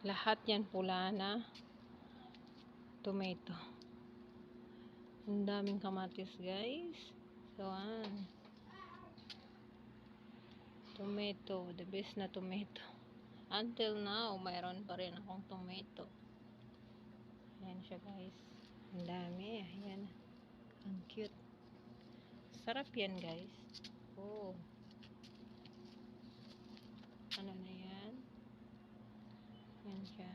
Lahat yan pula na tomato. Ang daming kamatis, guys. So, tomato, the best na tomato. Until now, mayroon pa rin akong tomato. Ayan siya, guys. Ang dami. Ayan. Ang cute. Sarap yan, guys. Oh. Ano na yan? Ayan siya.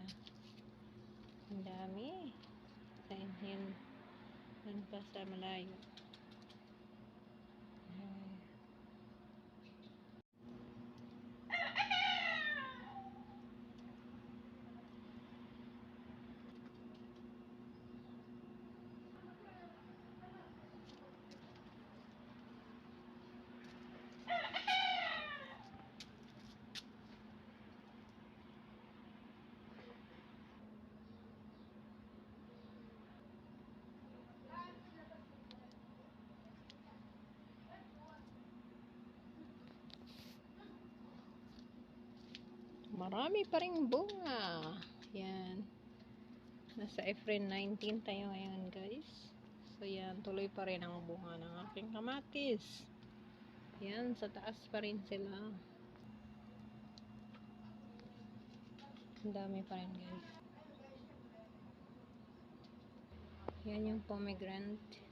Ang dami. Yan pa sa malayo. Marami pa ring bunga. Yan. Nasa Efren 19 tayo ngayon, guys. So, yan. Tuloy pa rin ang bunga ng aking kamatis. Yan. Sa taas pa rin sila. Ang dami pa rin, guys. Yan yung pomegranate.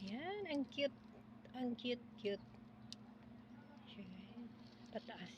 Ayan, ang cute. Ang cute. Pataas